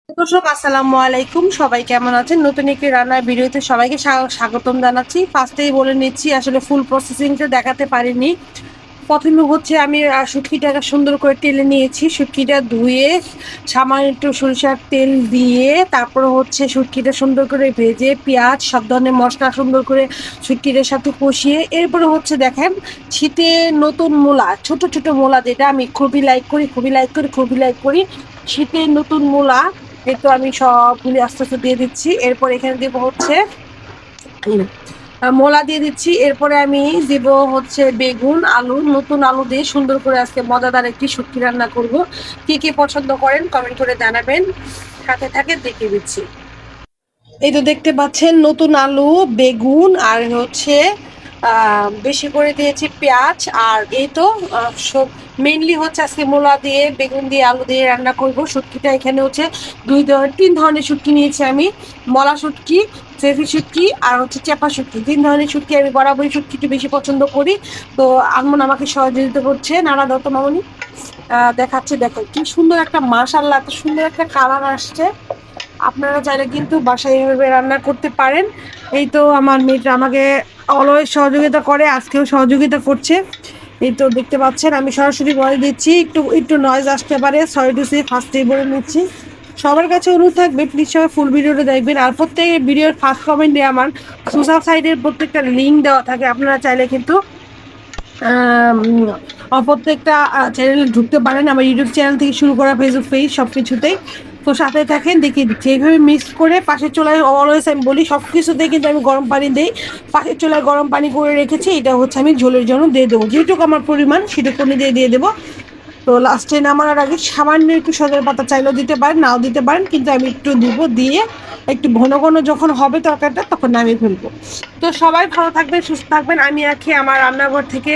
দর্শক আসসালামু আলাইকুম, সবাই কেমন আছেন? নতুন একটি রান্নার ভিডিওতে সবাইকে স্বাগতম জানাচ্ছি। ফার্স্টেই বলে নিচ্ছি, আসলে ফুল প্রসেসিংটা দেখাতে পারিনি। প্রথমে হচ্ছে আমি শুটকিটাকে সুন্দর করে তেলে নিয়েছি। শুটকিটা ধুয়ে সামান্য একটু সরিষার তেল দিয়ে তারপর হচ্ছে শুটকিটা সুন্দর করে ভেজে পেঁয়াজ সব ধরনের মশলা সুন্দর করে শুটকিটার সাথে কষিয়ে এরপরে হচ্ছে দেখেন শীতে নতুন মূলা, ছোট ছোট মূলা, যেটা আমি খুবই লাইক করি। শীতের নতুন মূলা এই তো আমি সবগুলি আস্তে আস্তে দিয়ে দিচ্ছি। এরপর এখানে দেবো হচ্ছে মলা দিয়ে দিচ্ছি। এরপরে আমি দেব হচ্ছে বেগুন, আলু, নতুন আলু দিয়ে সুন্দর করে আজকে মজাদার একটি শুটকি রান্না করব। কে কে পছন্দ করেন কমেন্ট করে জানাবেন। সাথে থাকে দেখে দিচ্ছি। এই তো দেখতে পাচ্ছেন নতুন আলু, বেগুন আর হচ্ছে বেশি করে দিয়েছি পেঁয়াজ। আর এই তো সব মেনলি হচ্ছে আজকে মূলা দিয়ে বেগুন দিয়ে আলু দিয়ে রান্না করব শুটকিটা। এখানে হচ্ছে তিন ধরনের শুটকি নিয়েছি আমি। মলা শুটকি, চেফি শুটকি আর হচ্ছে চেপা শুটকি। তিন ধরনের শুটকি আমি বরাবরই শুটকিটা বেশি পছন্দ করি। তো আনমন আমাকে সহযোগিতা করছে। নানা দত্ত মামনি দেখাচ্ছে, দেখো কি সুন্দর একটা, মাশাআল্লাহ এত সুন্দর একটা কালার আসছে। আপনারা চাইলে কিন্তু বাসায় এভাবে রান্না করতে পারেন। এই তো আমার মেয়েটা আমাকে অলওয়েজ সহযোগিতা করে, আজকেও সহযোগিতা করছে। এই তো দেখতে পাচ্ছেন আমি সরাসরি বলে দিচ্ছি, একটু একটু নয়েজ আসতে পারে, সরি টু সে, ফার্স্টেই বলে নিচ্ছি। সবার কাছে অনুরোধ থাকবে প্লিজ সবাই ফুল ভিডিওটা দেখবেন। আর প্রত্যেকের ভিডিওর ফার্স্ট কমেন্টে আমার সোশ্যাল সাইটের প্রত্যেকটা লিঙ্ক দেওয়া থাকে, আপনারা চাইলে কিন্তু প্রত্যেকটা চ্যানেলে ঢুকতে পারেন। আমার ইউটিউব চ্যানেল থেকে শুরু করা ফেসবুক পেজ সব কিছুতেই। তো সাথে থাকেন, দেখিয়ে দিচ্ছি এইভাবে মিক্স করে পাশের চুলায় অলওয়েজ আমি বলি সব কিছুতেই কিন্তু আমি গরম পানি দিই। পাশের চুলায় গরম পানি করে রেখেছি, এটা হচ্ছে আমি ঝোলের জন্য দিয়ে দেবো। যেটুকু আমার পরিমাণ সেটুকু দিয়ে দেবো। তো লাস্টে নামানোর আগে সামান্য একটু সজনে পাতা চাইলেও দিতে পারেন, নাও দিতে পারেন, কিন্তু আমি একটু দিব। দিয়ে একটু ঘন ঘন যখন হবে তরকারিটা তখন নামিয়ে ফেলবো। তো সবাই ভালো থাকবেন, সুস্থ থাকবেন। আমি আজকে আমার রান্নাঘর থেকে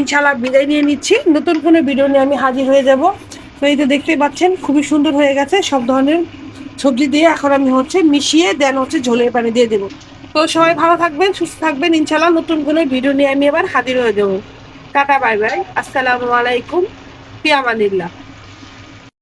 ইনশাআল্লাহ বিদায় নিয়ে নিচ্ছি। নতুন কোনো ভিডিও নিয়ে আমি হাজির হয়ে যাব। তো এই তো দেখতেই পাচ্ছেন খুবই সুন্দর হয়ে গেছে সব ধরনের সবজি দিয়ে। এখন আমি হচ্ছে মিশিয়ে দেন হচ্ছে ঝোলের পানি দিয়ে দেবো। তো সবাই ভালো থাকবেন, সুস্থ থাকবেন। ইনশাআল্লাহ নতুন কোনো ভিডিও নিয়ে আমি আবার হাজির হয়ে যাবো। টাটা, বাই বাই, আসসালামু আলাইকুম, ফি আমানিল্লাহ।